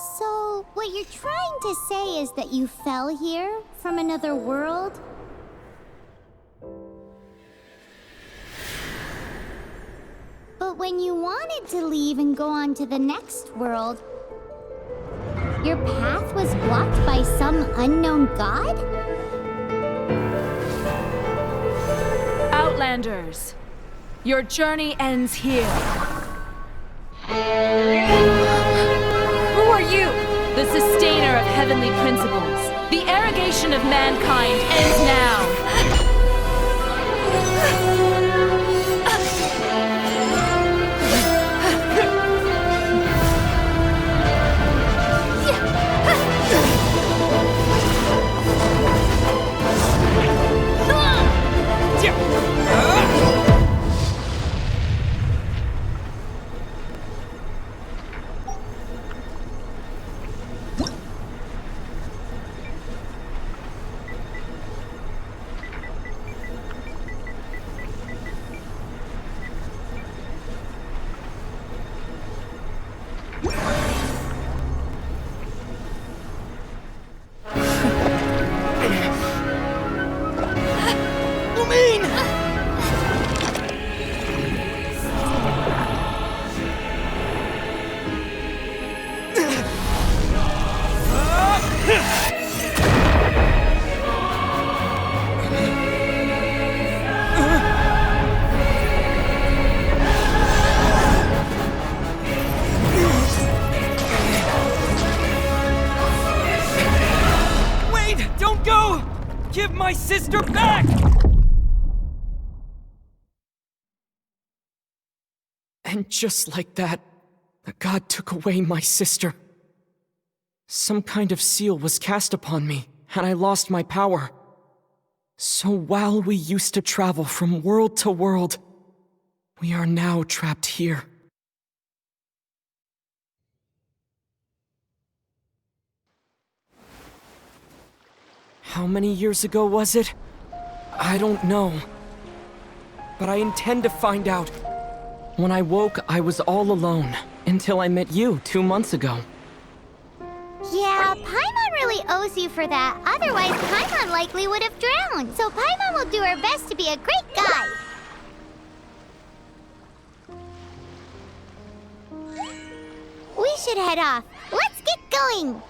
So, what you're trying to say is that you fell here from another world? But when you wanted to leave and go on to the next world, your path was blocked by some unknown god? Outlanders, your journey ends here. Who are you? The sustainer of heavenly principles. The arrogation of mankind ends now. Give my sister back! And just like that, the god took away my sister. Some kind of seal was cast upon me, and I lost my power. So while we used to travel from world to world, we are now trapped here. How many years ago was it? I don't know. But I intend to find out. When I woke, I was all alone, until I met you 2 months ago. Yeah, Paimon really owes you for that. Otherwise, Paimon likely would have drowned. So Paimon will do her best to be a great guide. We should head off. Let's get going!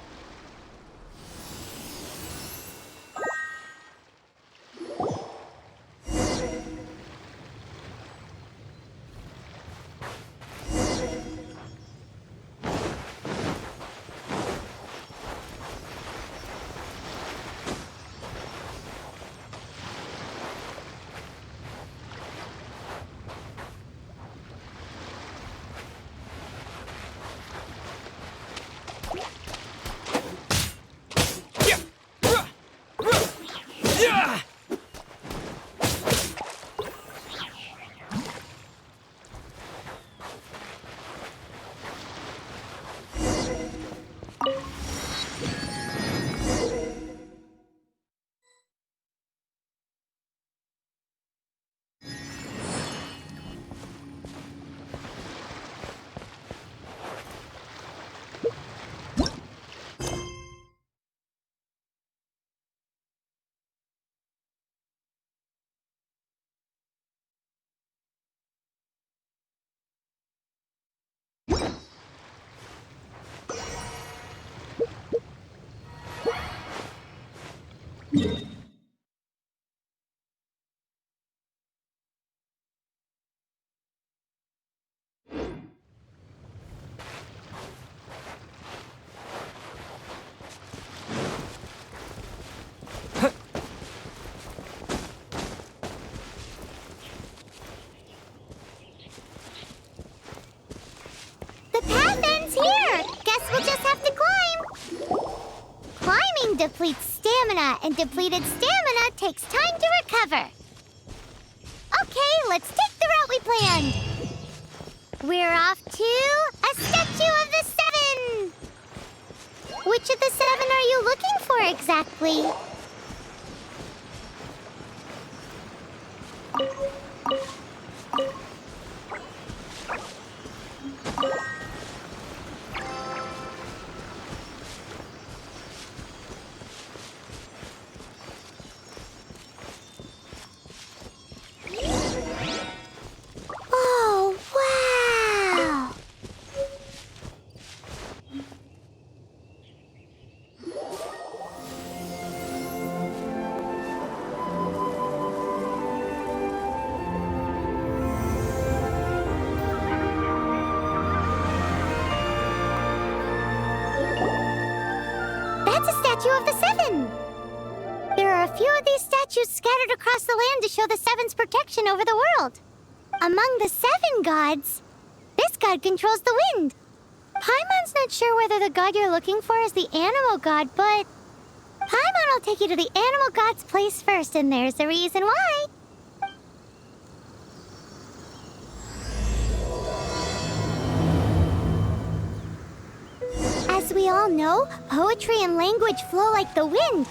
The path ends here! Guess we'll just have to climb! Climbing depletes stamina, and depleted stamina takes time to recover. Okay, let's take the route we planned. We're off to a statue of the seven! Which of the seven are you looking for exactly? That's a statue of the Seven. There are a few of these statues scattered across the land to show the Seven's protection over the world. Among the 7 gods, this god controls the wind. Paimon's not sure whether the god you're looking for is the animal god, but Paimon will take you to the animal god's place first, and there's the reason why. As we all know, poetry and language flow like the wind.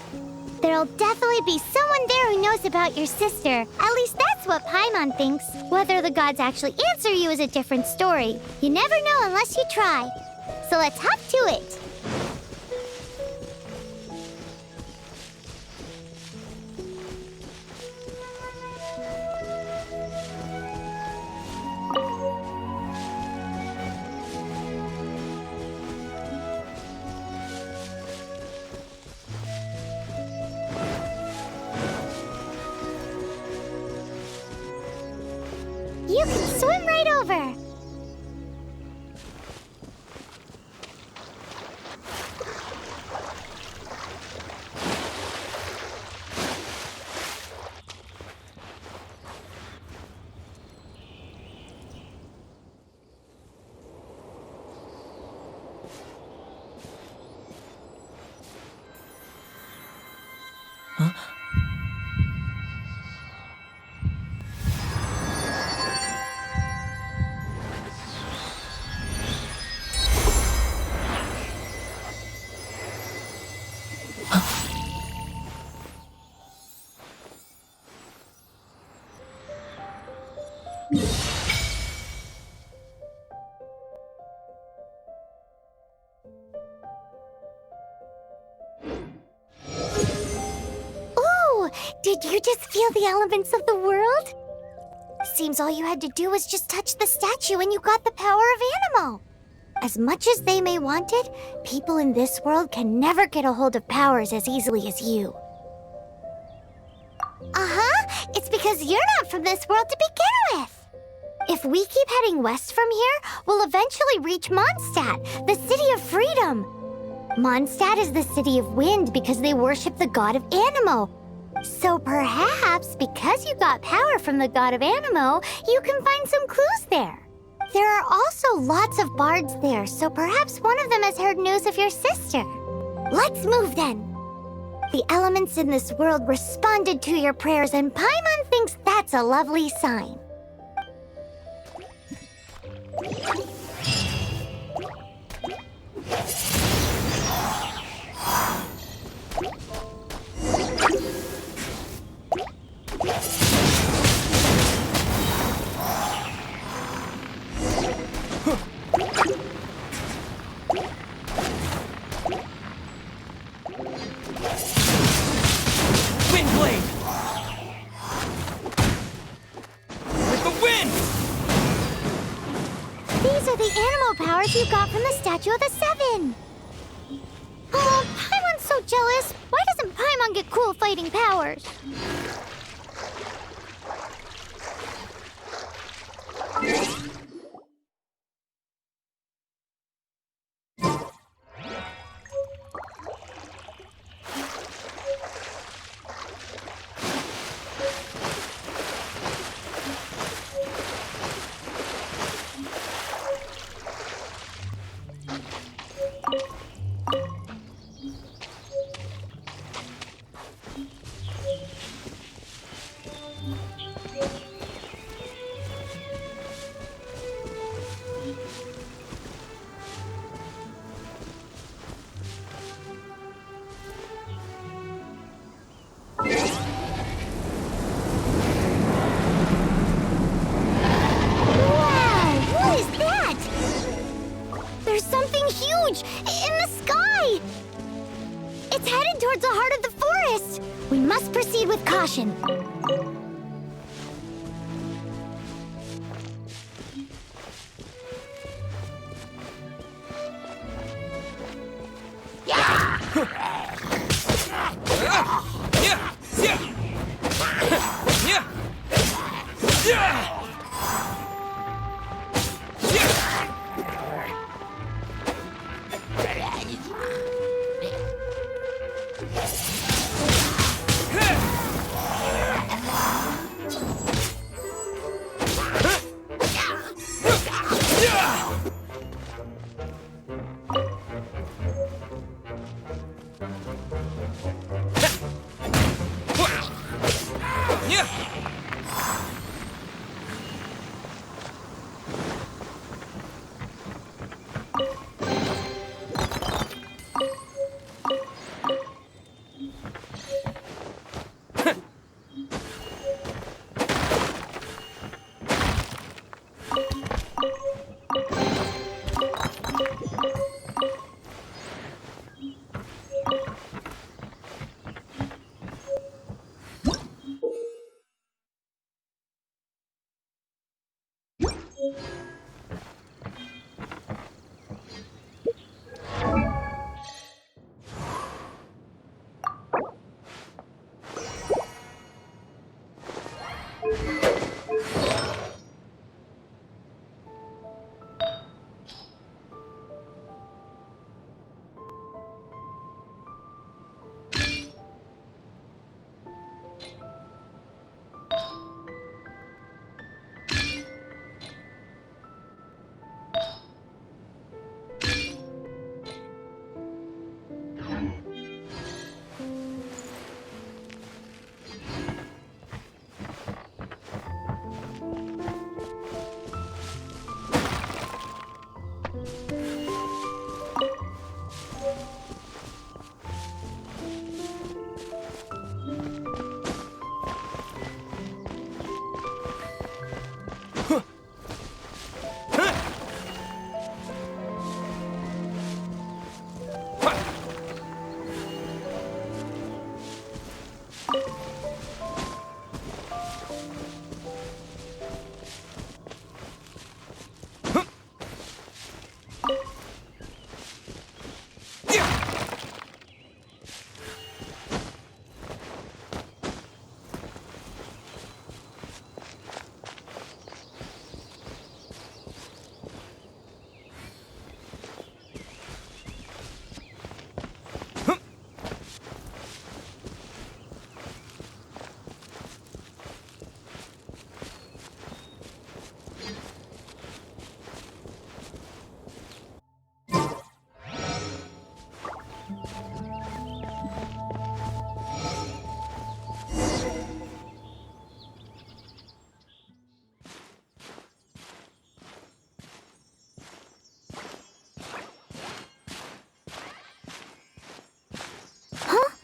There'll definitely be someone there who knows about your sister. At least that's what Paimon thinks. Whether the gods actually answer you is a different story. You never know unless you try. So let's hop to it. You can swim right over. Ooh, did you just feel the elements of the world? Seems all you had to do was just touch the statue and you got the power of animal. As much as they may want it, people in this world can never get a hold of powers as easily as you. It's because you're not from this world to begin with. If we keep heading west from here, we'll eventually reach Mondstadt, the city of freedom. Mondstadt is the city of wind because they worship the god of Anemo. So perhaps, because you got power from the god of Anemo, you can find some clues there. There are also lots of bards there, so perhaps one of them has heard news of your sister. Let's move then. The elements in this world responded to your prayers, and Paimon thinks that's a lovely sign. Powers you got from the Statue of the Seven. Oh, Paimon's so jealous. Why doesn't Paimon get cool fighting powers? Towards the heart of the forest! We must proceed with caution.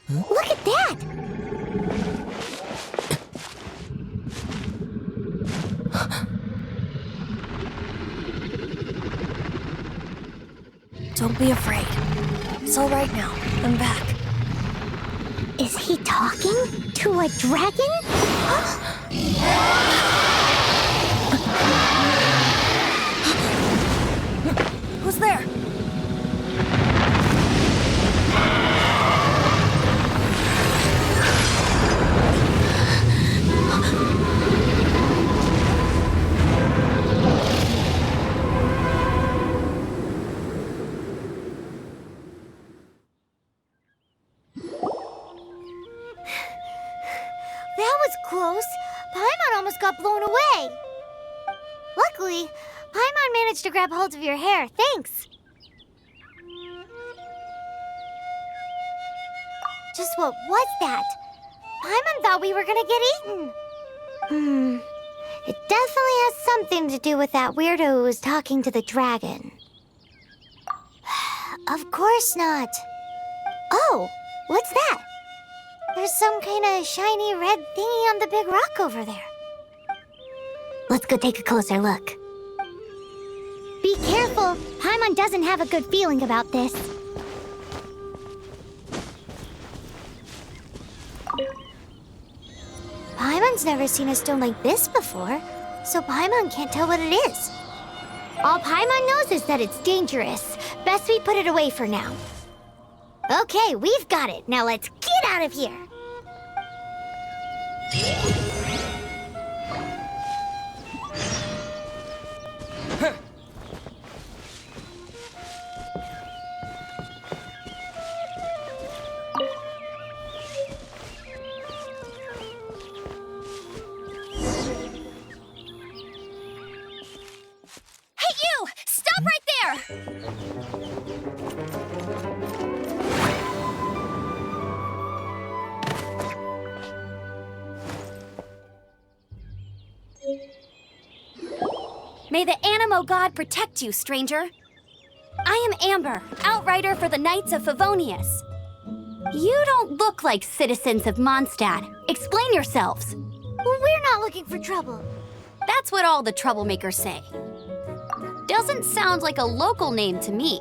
Look at that! Don't be afraid. It's all right now. I'm back. Is he talking to a dragon? Who's there? That was close. Paimon almost got blown away. Luckily, Paimon managed to grab hold of your hair. Thanks. Just what was that? Paimon thought we were gonna get eaten. It definitely has something to do with that weirdo who was talking to the dragon. Of course not. Oh, what's that? There's some kind of shiny red thingy on the big rock over there. Let's go take a closer look. Be careful. Paimon doesn't have a good feeling about this. Paimon's never seen a stone like this before, so Paimon can't tell what it is. All Paimon knows is that it's dangerous. Best we put it away for now. Okay, we've got it. Now let's get out of here. Hey, you! May the Animo God protect you, stranger. I am Amber, outrider for the Knights of Favonius. You don't look like citizens of Mondstadt. Explain yourselves. We're not looking for trouble. That's what all the troublemakers say. Doesn't sound like a local name to me.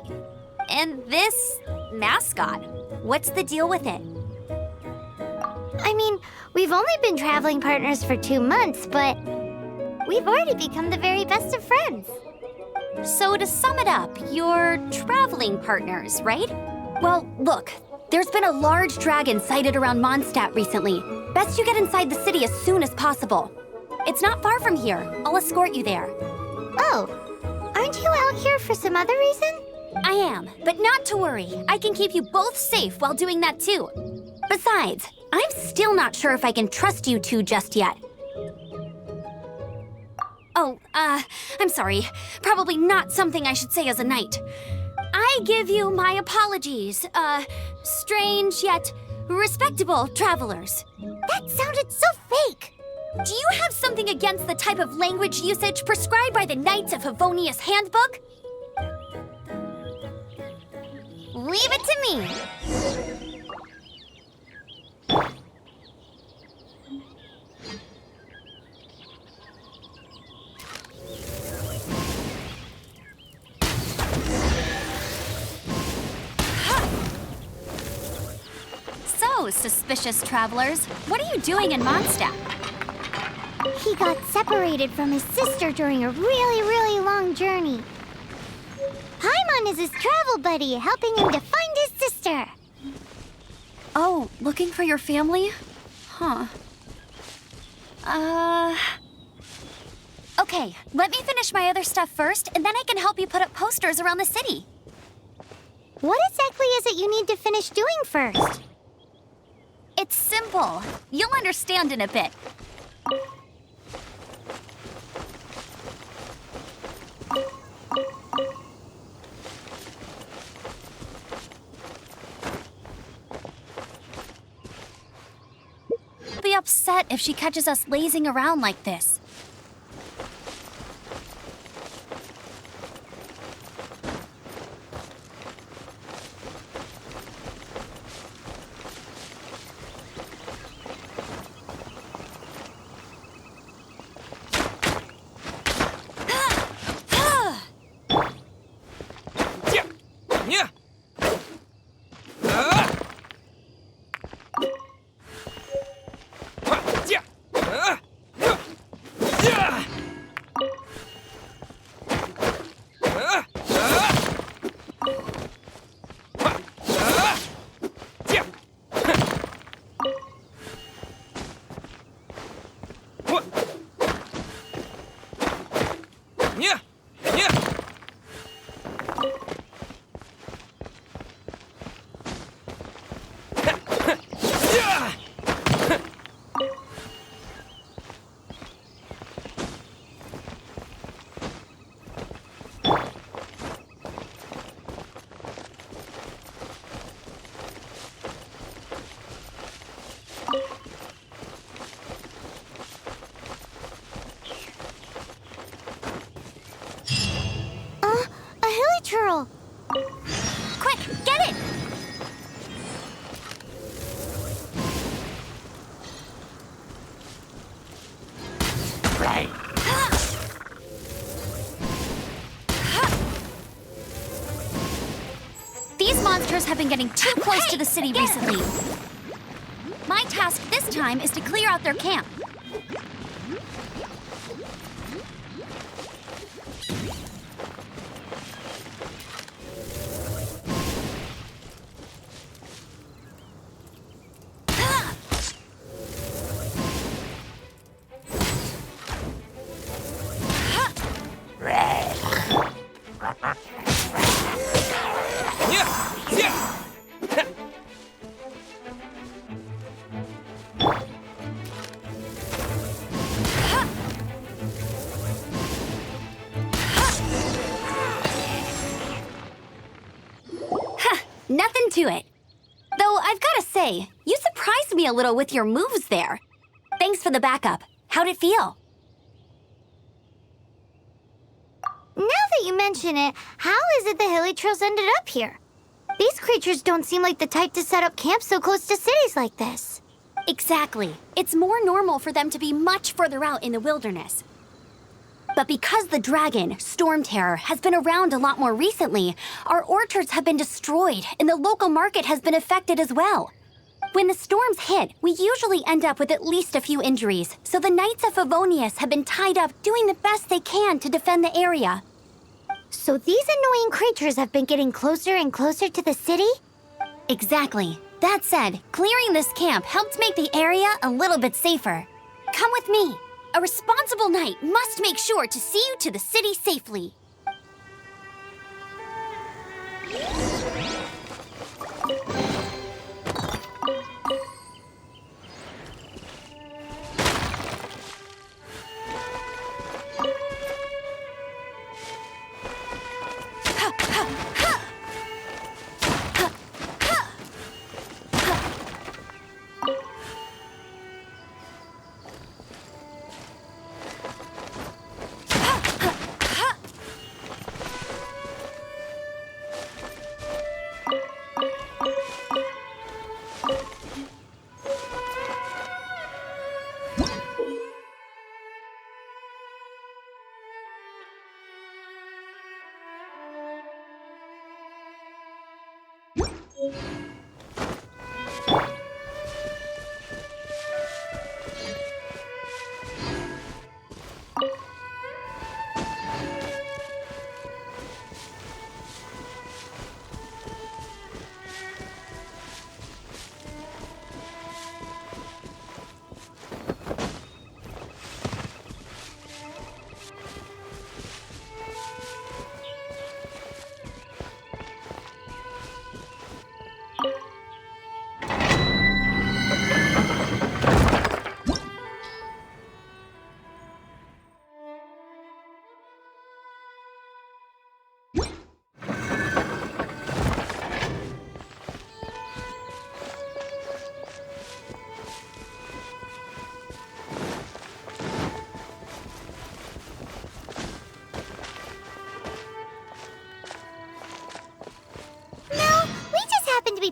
And this mascot, what's the deal with it? I mean, we've only been traveling partners for 2 months, but we've already become the very best of friends. So to sum it up, you're traveling partners, right? Well, look, there's been a large dragon sighted around Mondstadt recently. Best you get inside the city as soon as possible. It's not far from here. I'll escort you there. Oh, aren't you out here for some other reason? I am, but not to worry. I can keep you both safe while doing that too. Besides, I'm still not sure if I can trust you two just yet. Oh, I'm sorry. Probably not something I should say as a knight. I give you my apologies, strange yet respectable travelers. That sounded so fake. Do you have something against the type of language usage prescribed by the Knights of Favonius Handbook? Leave it to me. So, suspicious travelers, what are you doing in Mondstadt? He got separated from his sister during a really long journey. Paimon is his travel buddy, helping him to find his sister. Oh, looking for your family? Huh. Okay, let me finish my other stuff first, and then I can help you put up posters around the city. What exactly is it you need to finish doing first? It's simple. You'll understand in a bit. I'll be upset if she catches us lazing around like this. Churl. Quick, get it! Right. These monsters have been getting too close to the city recently. My task this time is to clear out their camp. Nothing to it. Though I've got to say, you surprised me a little with your moves there. Thanks for the backup. How'd it feel? that you mention it, how is it the hilly trails ended up here? These creatures don't seem like the type to set up camp so close to cities like this. Exactly. It's more normal for them to be much further out in the wilderness. But because the dragon, Storm Terror, has been around a lot more recently, our orchards have been destroyed and the local market has been affected as well. When the storms hit, we usually end up with at least a few injuries, so the Knights of Favonius have been tied up doing the best they can to defend the area. So these annoying creatures have been getting closer and closer to the city? Exactly. That said, clearing this camp helped make the area a little bit safer. Come with me. A responsible knight must make sure to see you to the city safely.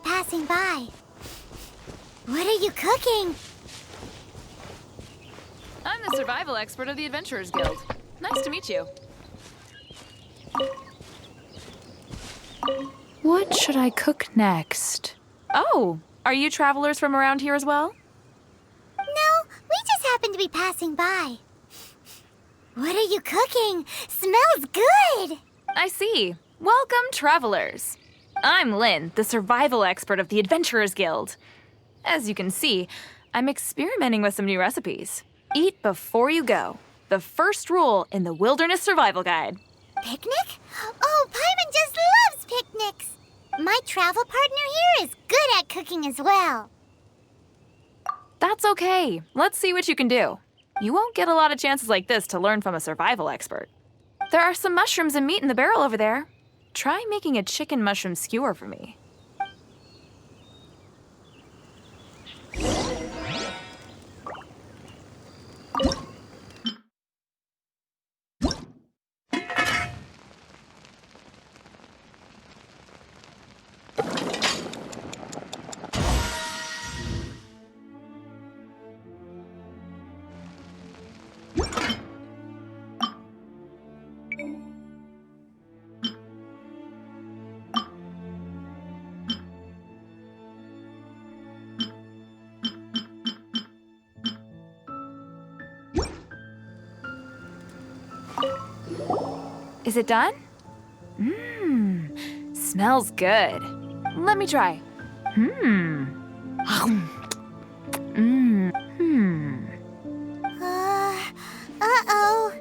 Passing by. What are you cooking? I'm the survival expert of the Adventurers Guild. Nice to meet you. What should I cook next? Oh, are you travelers from around here as well? No, we just happened to be passing by. What are you cooking? Smells good! I see. Welcome, travelers. I'm Lynn, the survival expert of the Adventurers Guild. As you can see, I'm experimenting with some new recipes. Eat before you go. The first rule in the Wilderness Survival Guide. Picnic? Oh, Paimon just loves picnics! My travel partner here is good at cooking as well. That's okay. Let's see what you can do. You won't get a lot of chances like this to learn from a survival expert. There are some mushrooms and meat in the barrel over there. Try making a chicken mushroom skewer for me. Is it done? Smells good. Let me try. Uh-oh.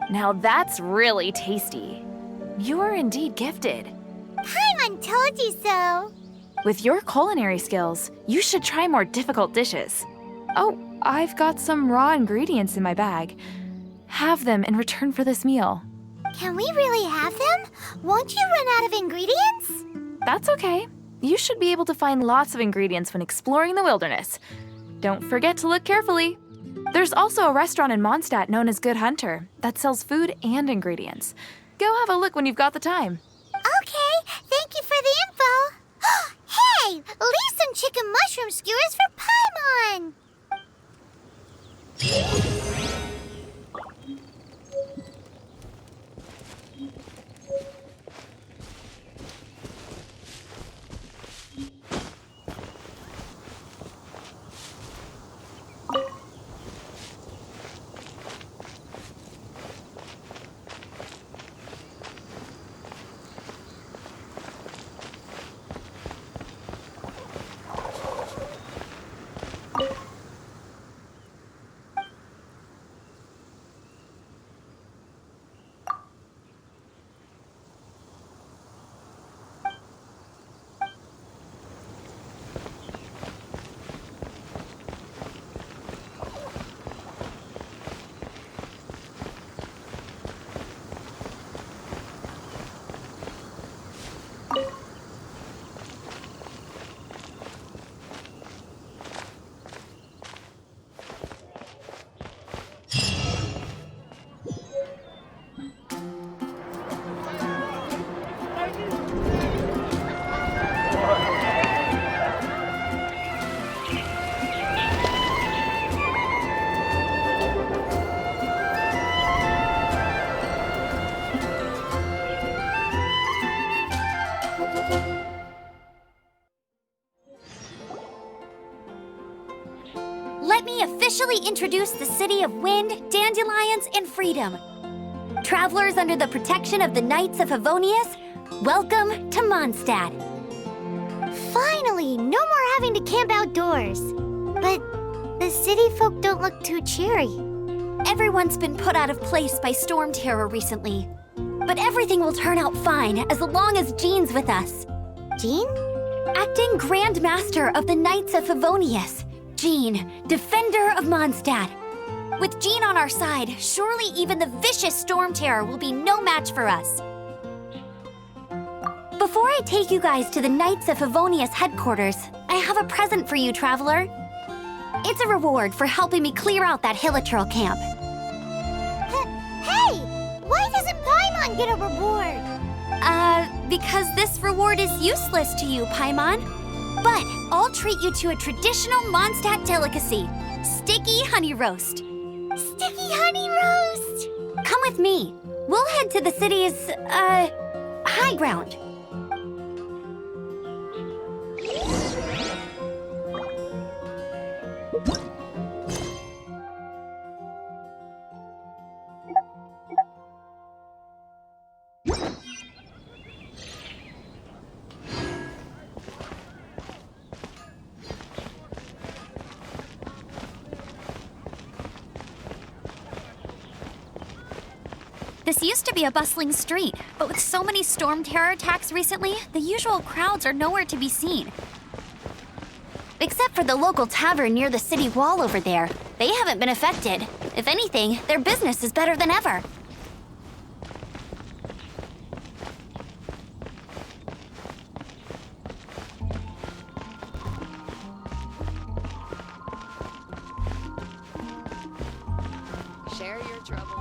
Now that's really tasty. You're indeed gifted. Paimon told you so. With your culinary skills, you should try more difficult dishes. Oh, I've got some raw ingredients in my bag. Have them in return for this meal. Can we really have them? Won't you run out of ingredients? That's okay. You should be able to find lots of ingredients when exploring the wilderness. Don't forget to look carefully. There's also a restaurant in Mondstadt known as Good Hunter that sells food and ingredients. Go have a look when you've got the time. Okay, thank you for the info. Hey, leave some chicken mushroom skewers for Paimon. Let me officially introduce the City of Wind, Dandelions, and Freedom. Travelers under the protection of the Knights of Favonius, welcome to Mondstadt. Finally, no more having to camp outdoors. But the city folk don't look too cheery. Everyone's been put out of place by storm terror recently. But everything will turn out fine as long as Jean's with us. Jean? Acting Grand Master of the Knights of Favonius, Jean, Defender of Mondstadt. With Jean on our side, surely even the vicious storm terror will be no match for us. Before I take you guys to the Knights of Favonius headquarters, I have a present for you, Traveler. It's a reward for helping me clear out that Hilichurl camp. Hey! Why doesn't Paimon get a reward? Because this reward is useless to you, Paimon. But I'll treat you to a traditional Mondstadt delicacy, sticky honey roast. Sticky honey roast! Come with me. We'll head to the city's, high ground. This used to be a bustling street, but with so many storm terror attacks recently, the usual crowds are nowhere to be seen. Except for the local tavern near the city wall over there. They haven't been affected. If anything, their business is better than ever. Share your troubles.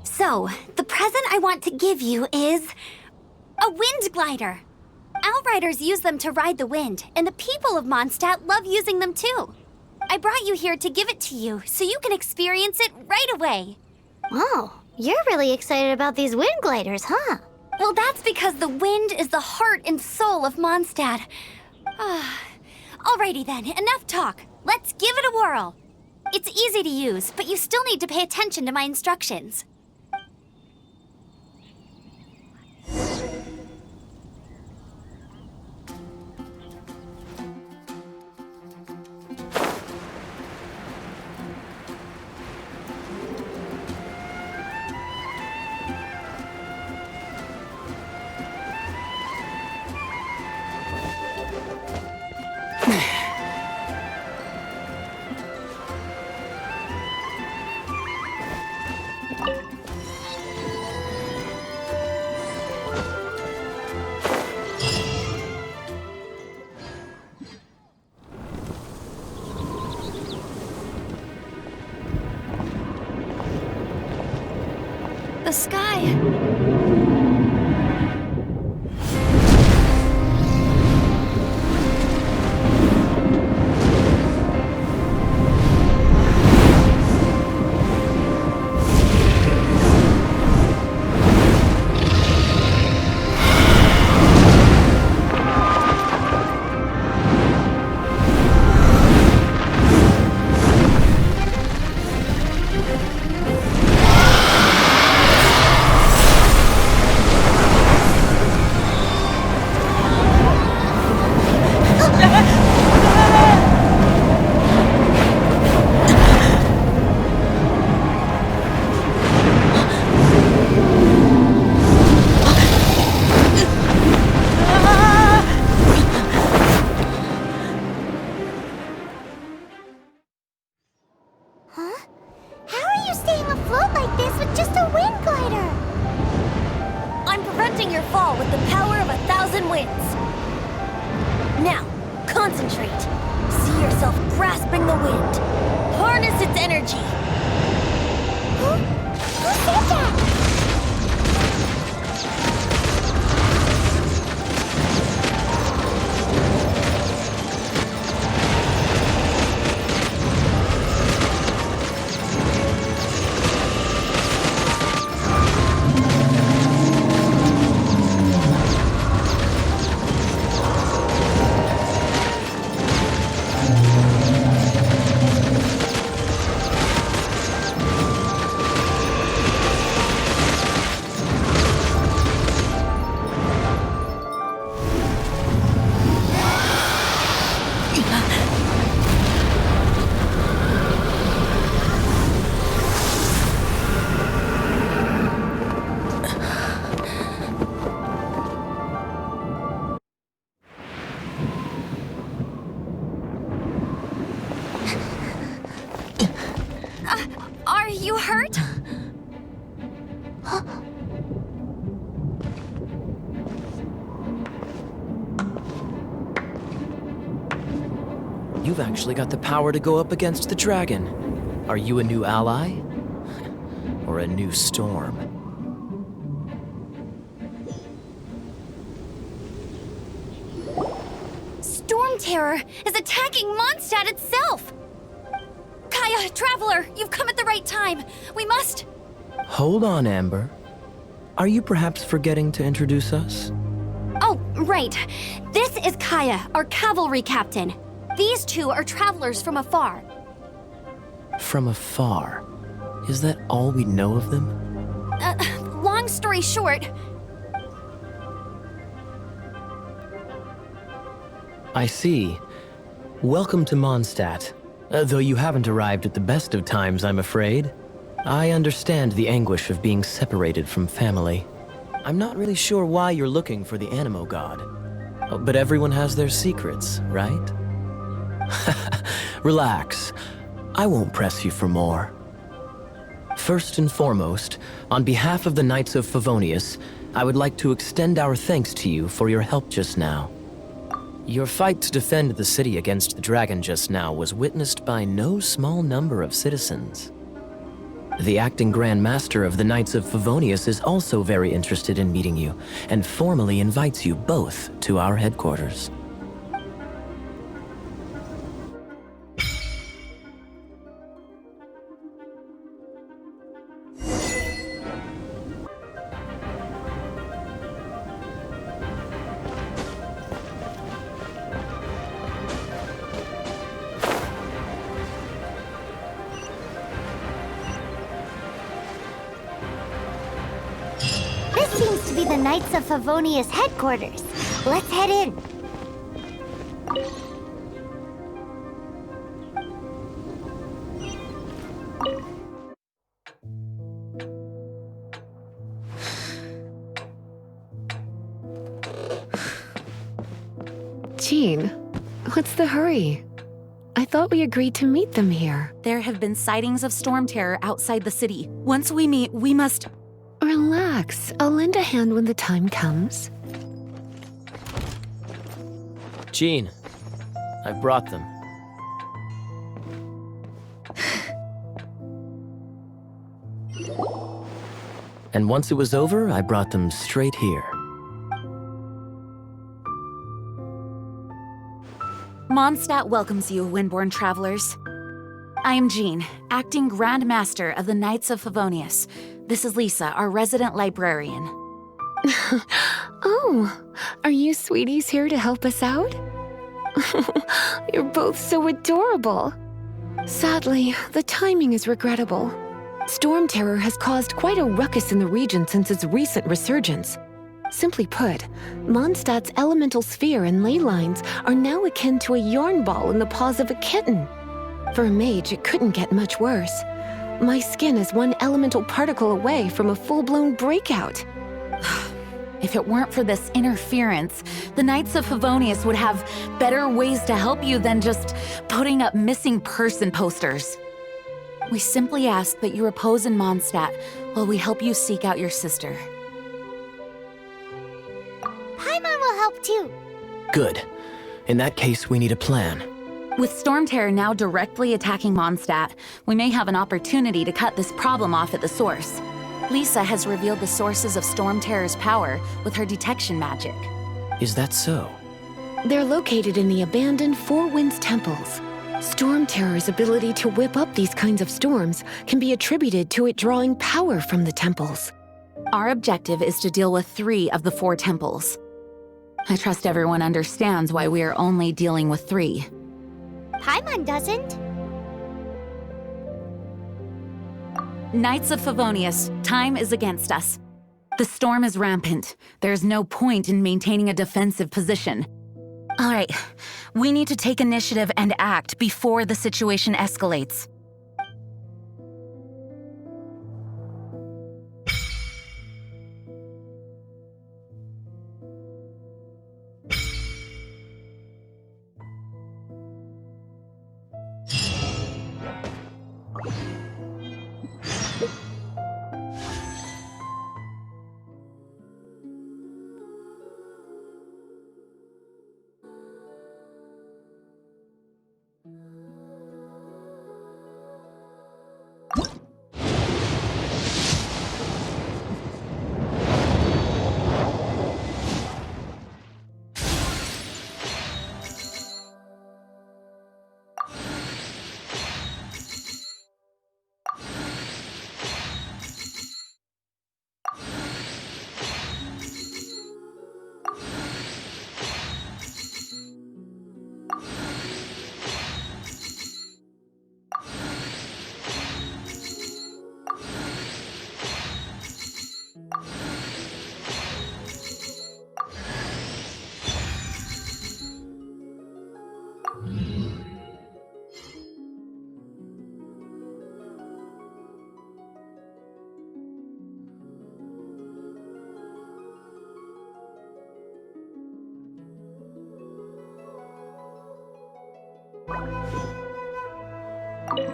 So, the present I want to give you is a wind glider. Outriders use them to ride the wind, and the people of Mondstadt love using them too. I brought you here to give it to you so you can experience it right away. Wow, you're really excited about these wind gliders, huh? Well, that's because the wind is the heart and soul of Mondstadt. Alrighty then, enough talk. Let's give it a whirl. It's easy to use, but you still need to pay attention to my instructions. sky. Huh? How are you staying afloat like this with just a wind glider? I'm preventing your fall with the power of 1,000 winds. Now, concentrate. See yourself grasping the wind. Harness its energy. Who said that? Are you hurt? You've actually got the power to go up against the dragon. Are you a new ally? Or a new storm? Storm Terror is attacking Mondstadt itself! Kaya, Traveler, you've come at the right time. We must... Hold on, Amber. Are you perhaps forgetting to introduce us? Oh, right. This is Kaya, our cavalry captain. These two are travelers from afar. From afar? Is that all we know of them? Long story short, I see. Welcome to Mondstadt. Though you haven't arrived at the best of times, I'm afraid. I understand the anguish of being separated from family. I'm not really sure why you're looking for the Animo God. But everyone has their secrets, right? Relax. I won't press you for more. First and foremost, on behalf of the Knights of Favonius, I would like to extend our thanks to you for your help just now. Your fight to defend the city against the dragon just now was witnessed by no small number of citizens. The acting Grand Master of the Knights of Favonius is also very interested in meeting you, and formally invites you both to our headquarters. This seems to be the Knights of Favonius headquarters. Let's head in. Jean, what's the hurry? I thought we agreed to meet them here. There have been sightings of storm terror outside the city. Once we meet, we must... Relax. I'll lend a hand when the time comes. Jean, I've brought them. And once it was over, I brought them straight here. Mondstadt welcomes you, Windborn travelers. I am Jean, acting Grand Master of the Knights of Favonius. This is Lisa, our resident librarian. Oh, are you sweeties here to help us out? You're both so adorable. Sadly, the timing is regrettable. Storm Terror has caused quite a ruckus in the region since its recent resurgence. Simply put, Mondstadt's elemental sphere and ley lines are now akin to a yarn ball in the paws of a kitten. For a mage, it couldn't get much worse. My skin is one elemental particle away from a full-blown breakout. If it weren't for this interference, the Knights of Favonius would have better ways to help you than just putting up missing person posters. We simply ask that you repose in Mondstadt while we help you seek out your sister. Paimon will help too. Good. In that case, we need a plan. With Storm Terror now directly attacking Mondstadt, we may have an opportunity to cut this problem off at the source. Lisa has revealed the sources of Storm Terror's power with her detection magic. Is that so? They're located in the abandoned Four Winds temples. Storm Terror's ability to whip up these kinds of storms can be attributed to it drawing power from the temples. Our objective is to deal with 3 of the 4 temples. I trust everyone understands why we are only dealing with 3. Paimon doesn't. Knights of Favonius, time is against us. The storm is rampant. There's no point in maintaining a defensive position. All right, we need to take initiative and act before the situation escalates.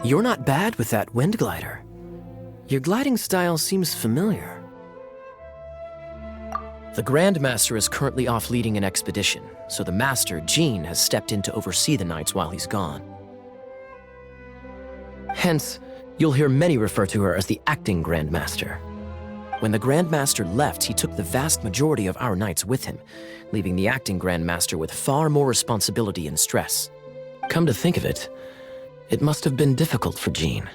You're not bad with that wind glider. Your gliding style seems familiar. The Grand Master is currently off leading an expedition, so the Master, Jean, has stepped in to oversee the Knights while he's gone. Hence, you'll hear many refer to her as the acting Grand Master. When the Grand Master left, he took the vast majority of our Knights with him, leaving the acting Grand Master with far more responsibility and stress. Come to think of it, it must have been difficult for Jean.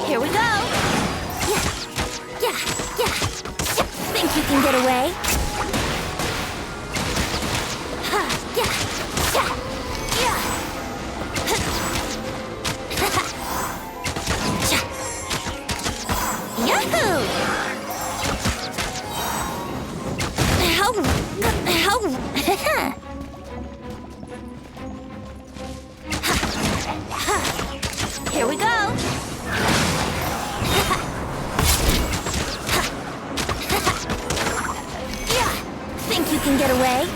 Here we go! Think you can get away? Yahoo! Here we go! Think you can get away?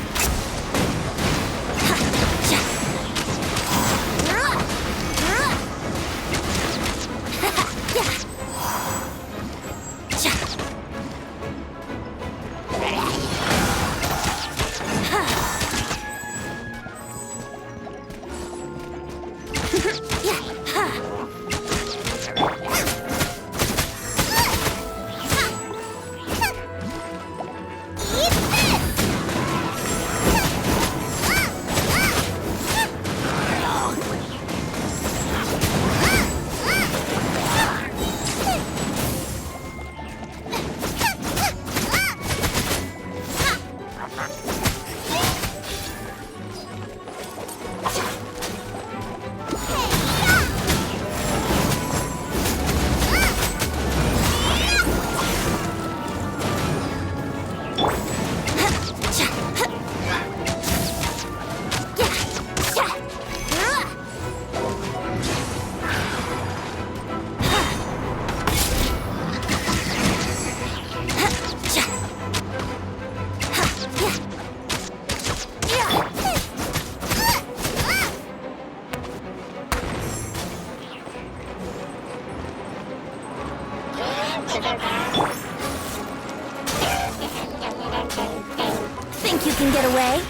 Think you can get away?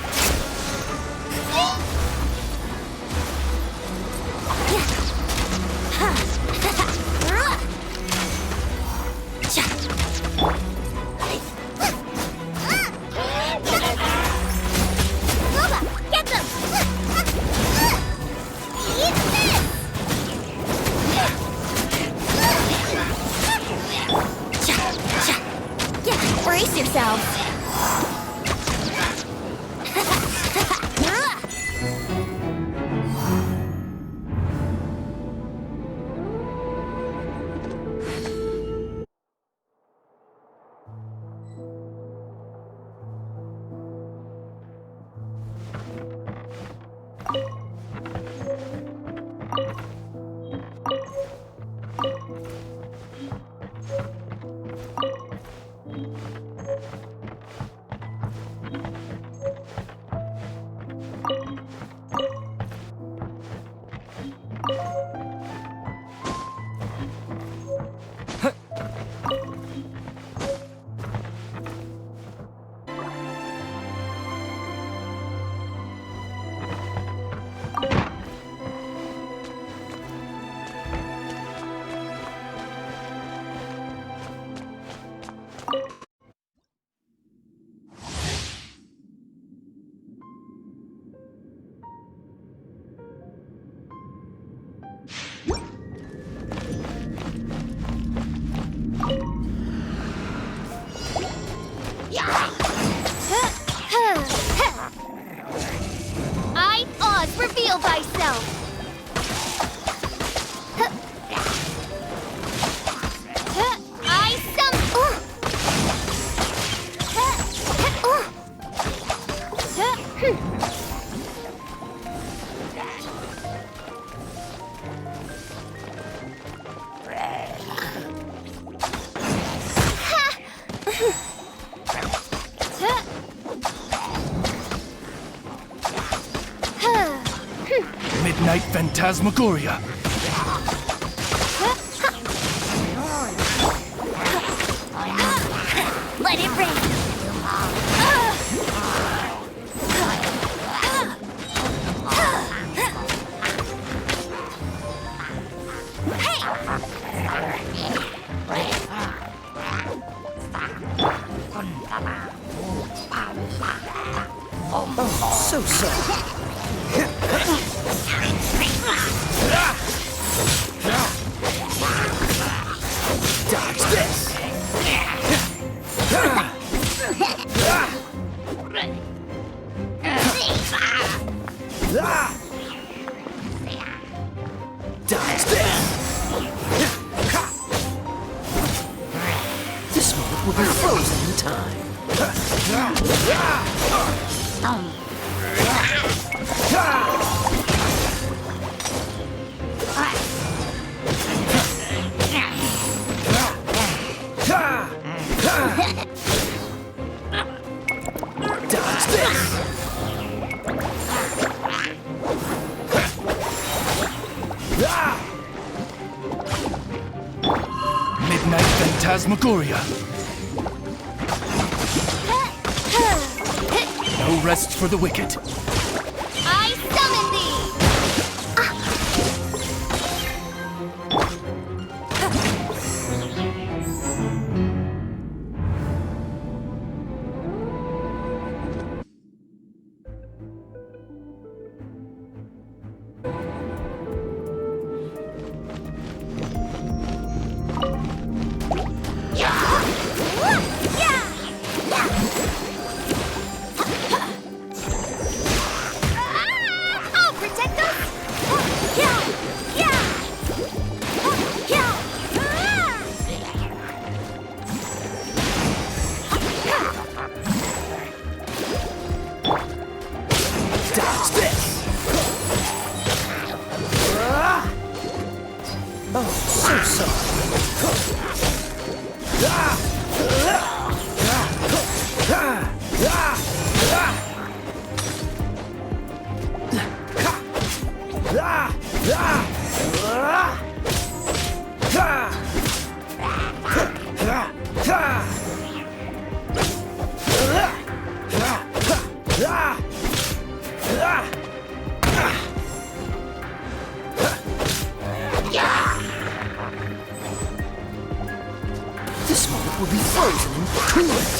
Get them! Eat Yeah, brace yourselves. I, Oz, reveal thyself! I Midnight Phantasmagoria. Let it rain. So sorry. Dodge this! Dodge this! will be frozen in time. Dodge this! Midnight Phantasmagoria. No rest for the wicked. I summon thee! I'll protect us! Dodge this! Oh, so sorry. This moment will be frozen in coolant.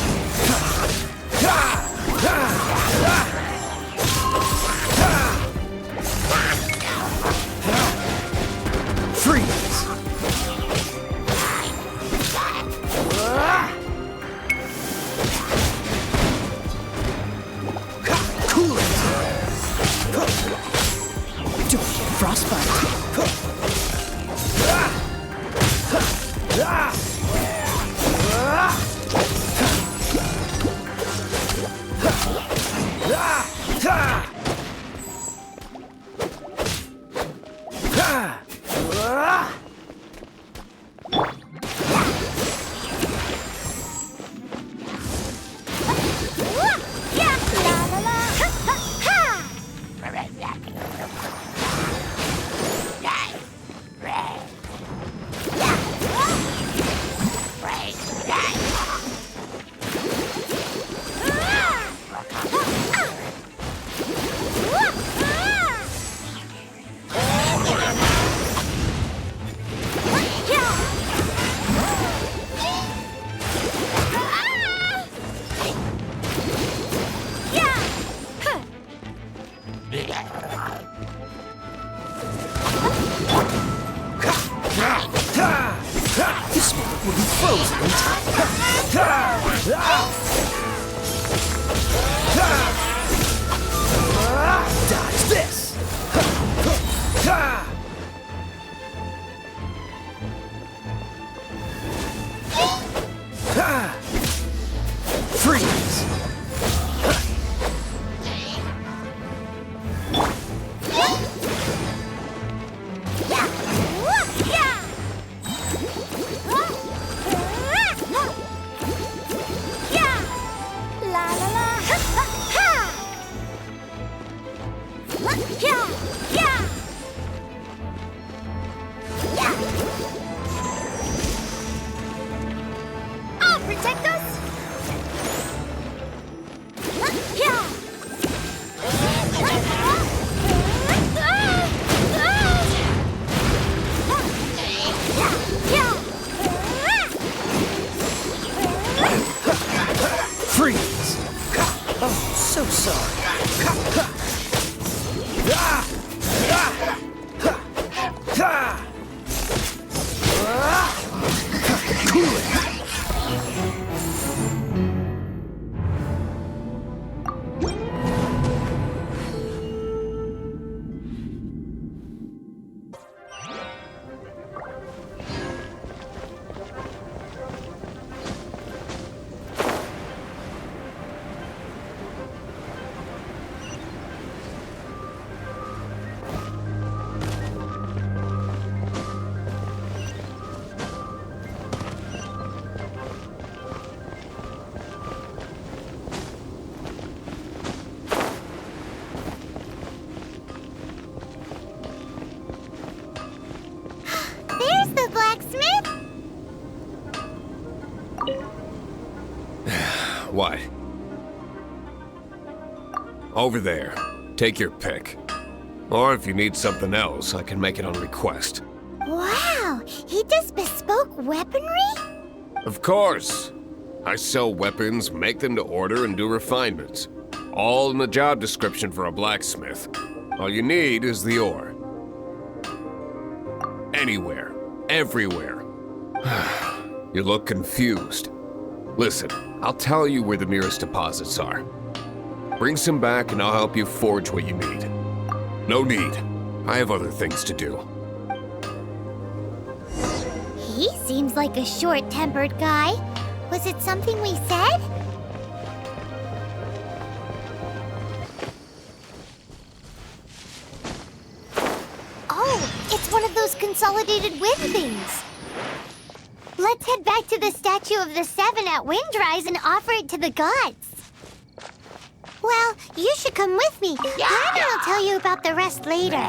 Freeze! Coolant! Don't get frostbite. This moment will be frozen in time. Dodge this! Freeze! I'll protect us! Freeze! Oh, so sorry. Cool it! what? Over there. Take your pick. Or if you need something else, I can make it on request. Wow, he does bespoke weaponry? Of course. I sell weapons, make them to order, and do refinements. All in the job description for a blacksmith. All you need is the ore. Anywhere. Everywhere. You look confused. Listen, I'll tell you where the nearest deposits are. Bring some back and I'll help you forge what you need. No need. I have other things to do. He seems like a short-tempered guy. Was it something we said? Oh, it's one of those consolidated wind things. Let's head back to the statue of the Seven at Windrise and offer it to the gods. Well, you should come with me. Paimon will tell you about the rest later.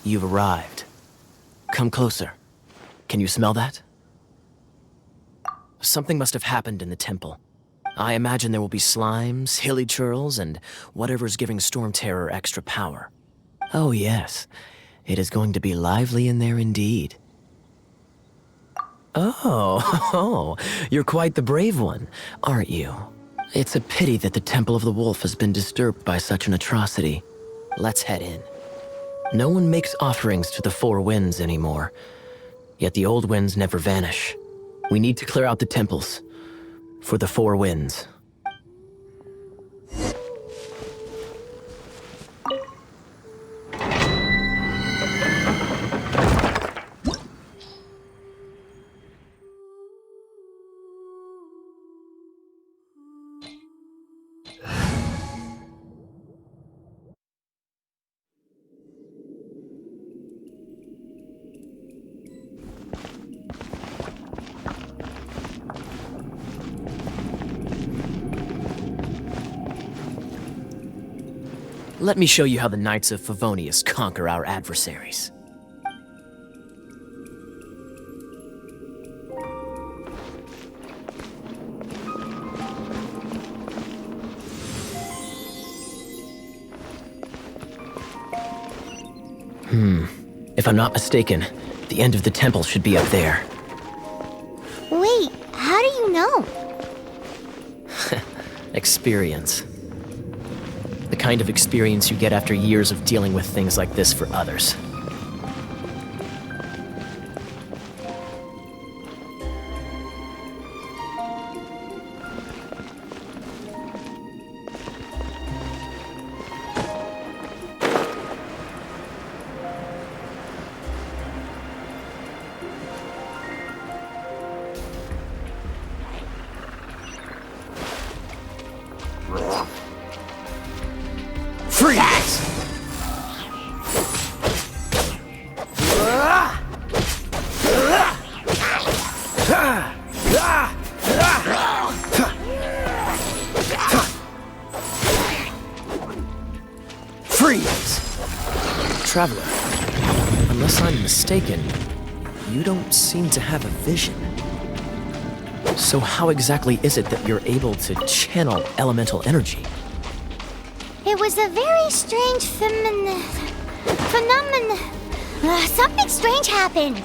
You've arrived. Come closer. Can you smell that? Something must have happened in the temple. I imagine there will be slimes, hilly churls, and whatever's giving Storm Terror extra power. Oh yes, it is going to be lively in there indeed. Oh, you're quite the brave one, aren't you? It's a pity that the Temple of the Wolf has been disturbed by such an atrocity. Let's head in. No one makes offerings to the Four Winds anymore, yet the old winds never vanish. We need to clear out the temples for the Four Winds. Let me show you how the Knights of Favonius conquer our adversaries. If I'm not mistaken, the end of the temple should be up there. Wait, how do you know? Experience. The kind of experience you get after years of dealing with things like this for others. Freeze! Freeze! Traveler, unless I'm mistaken, you don't seem to have a vision. So how exactly is it that you're able to channel elemental energy? It was a very strange phenomenon. Something strange happened.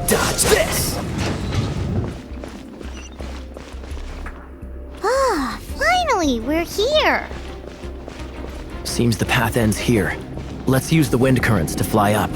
Dodge this! Ah, finally, we're here. Seems the path ends here. Let's use the wind currents to fly up.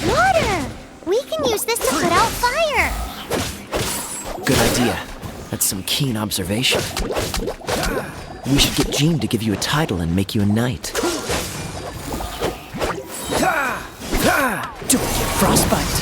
Water! We can use this to put out fire. Good idea. That's some keen observation. We should get Jean to give you a title and make you a knight. Don't get frostbite.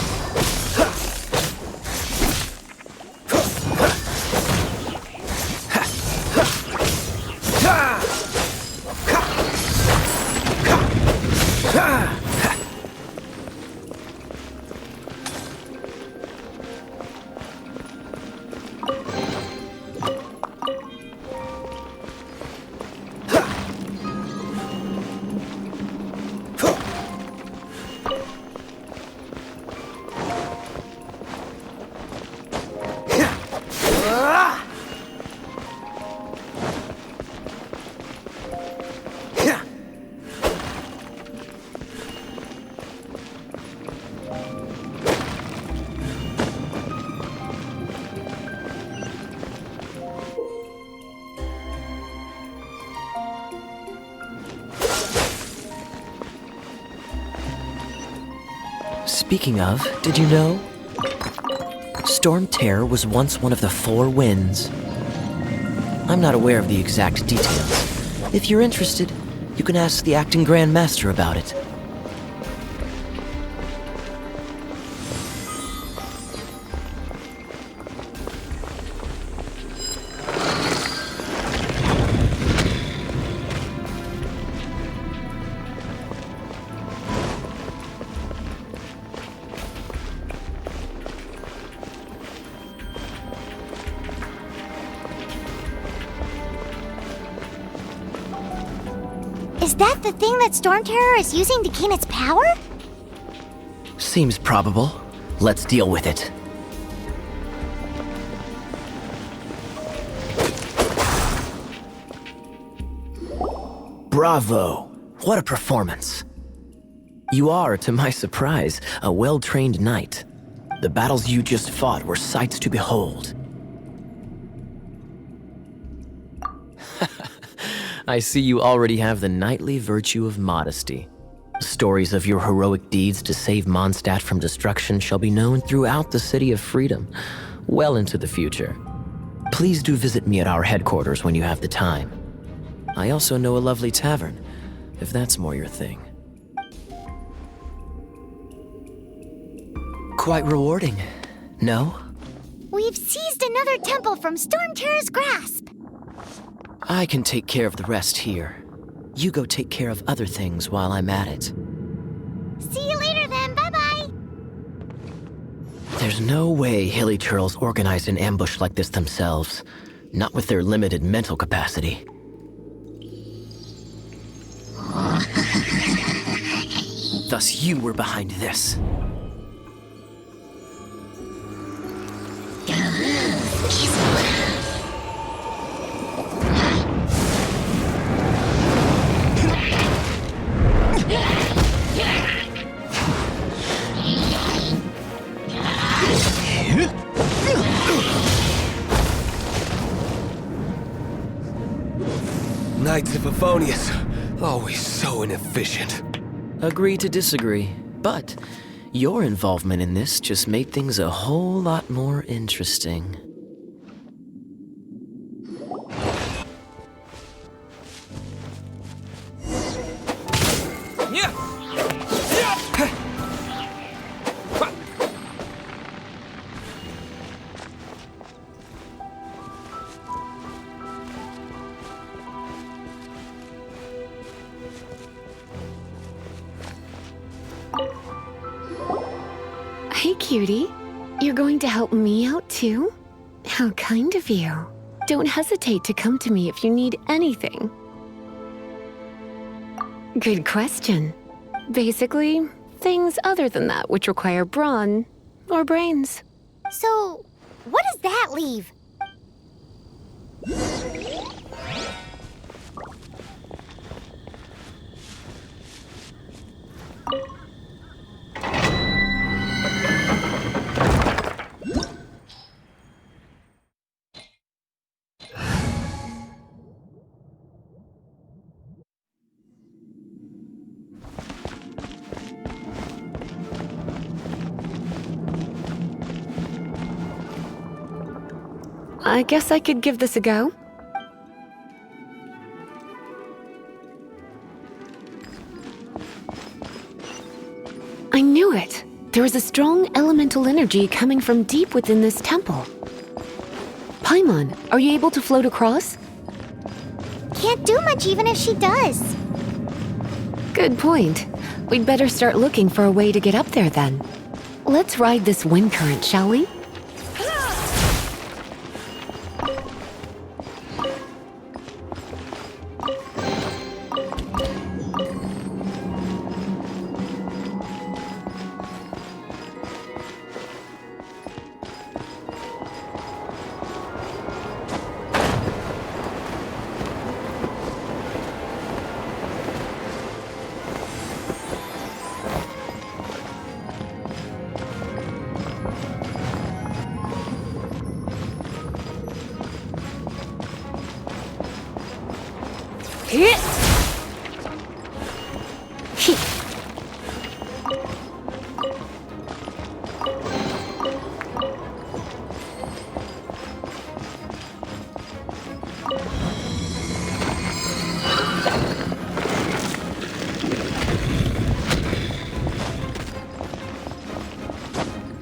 Speaking of, did you know? Storm Terror was once one of the 4 winds. I'm not aware of the exact details. If you're interested, you can ask the acting Grand Master about it. Is that the thing that Storm Terror is using to gain its power? Seems probable. Let's deal with it. Bravo! What a performance. You are, to my surprise, a well-trained knight. The battles you just fought were sights to behold. I see you already have the knightly virtue of modesty. Stories of your heroic deeds to save Mondstadt from destruction shall be known throughout the City of Freedom, well into the future. Please do visit me at our headquarters when you have the time. I also know a lovely tavern, if that's more your thing. Quite rewarding, no? We've seized another temple from Storm Terror's grasp. I can take care of the rest here. You go take care of other things while I'm at it. See you later then, bye-bye. There's no way Hilly Turtles organized an ambush like this themselves. Not with their limited mental capacity. Thus you were behind this. Knights of Favonius, always so inefficient. Agree to disagree, but your involvement in this just made things a whole lot more interesting. Hey, cutie. You're going to help me out too? How kind of you. Don't hesitate to come to me if you need anything. Good question. Basically, things other than that which require brawn or brains. So, what does that leave? I guess I could give this a go. I knew it! There is a strong elemental energy coming from deep within this temple. Paimon, are you able to float across? Can't do much even if she does. Good point. We'd better start looking for a way to get up there then. Let's ride this wind current, shall we?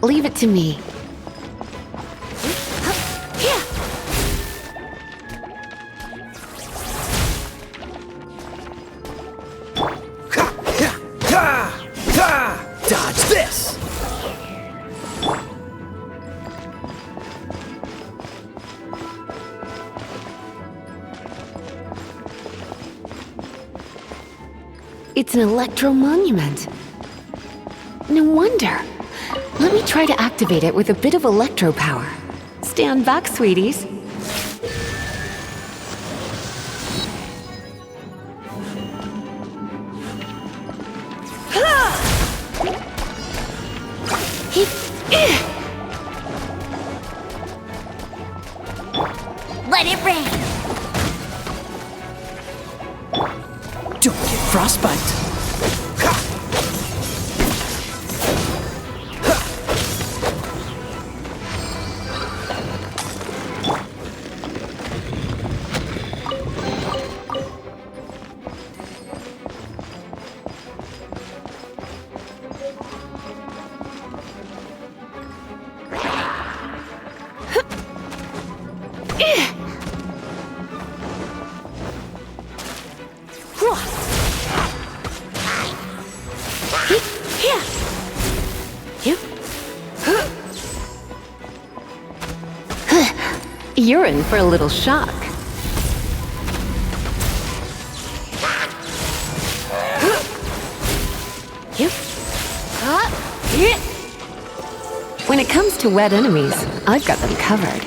Leave it to me. Dodge this! It's an electro monument. No wonder. Let me try to activate it with a bit of electro power. Stand back, sweeties. Let it rain! Don't get frostbite! You're in for a little shock. When it comes to wet enemies, I've got them covered.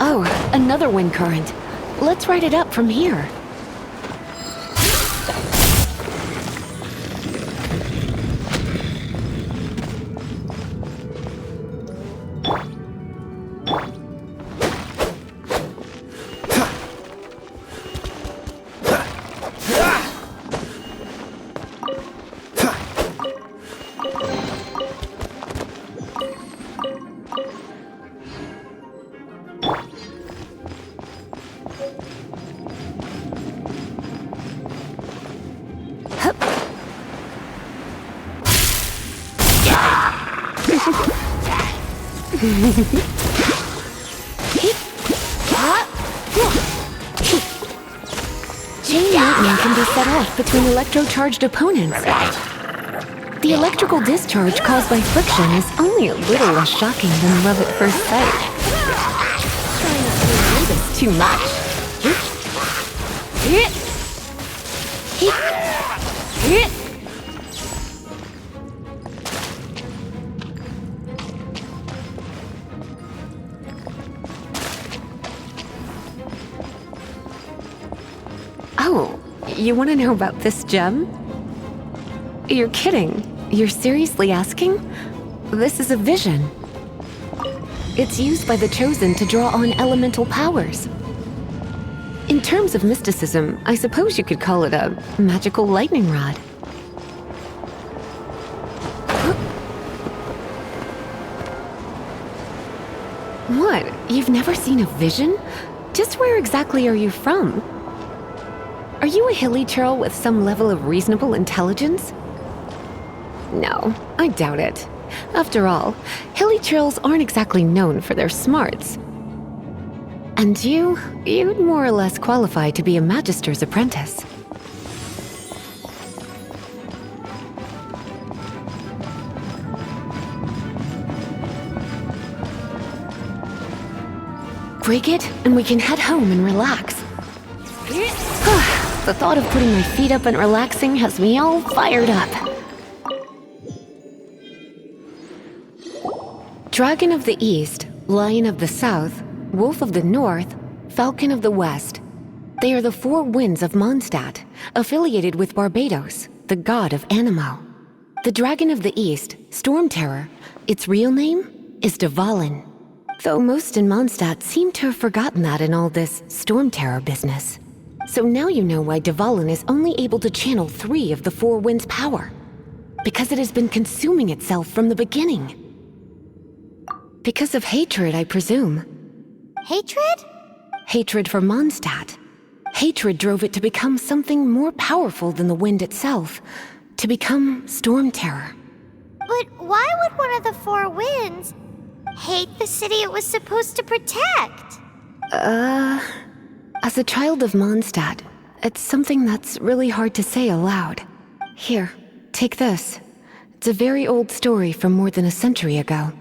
Oh, another wind current. Let's ride it up from here. Chain lightning can be set off between electro-charged opponents. The electrical discharge caused by friction is only a little less shocking than love at first sight. Try not to do this too much. Oh, you want to know about this gem? You're kidding. You're seriously asking? This is a vision. It's used by the Chosen to draw on elemental powers. In terms of mysticism, I suppose you could call it a magical lightning rod. What? You've never seen a vision? Just where exactly are you from? Are you a hilly churl with some level of reasonable intelligence? No, I doubt it. After all, hilly churls aren't exactly known for their smarts. And you'd more or less qualify to be a magister's apprentice. Break it, and we can head home and relax. The thought of putting my feet up and relaxing has me all fired up. Dragon of the East, Lion of the South, Wolf of the North, Falcon of the West. They are the four winds of Mondstadt, affiliated with Barbados, the god of Anemo. The Dragon of the East, Storm Terror, its real name is Dvalin. Though most in Mondstadt seem to have forgotten that in all this Storm Terror business. So now you know why Dvalin is only able to channel 3 of the four winds' power. Because it has been consuming itself from the beginning. Because of hatred, I presume. Hatred? Hatred for Mondstadt. Hatred drove it to become something more powerful than the wind itself. To become Storm Terror. But why would one of the four winds hate the city it was supposed to protect? As a child of Mondstadt, it's something that's really hard to say aloud. Here, take this. It's a very old story from more than a century ago.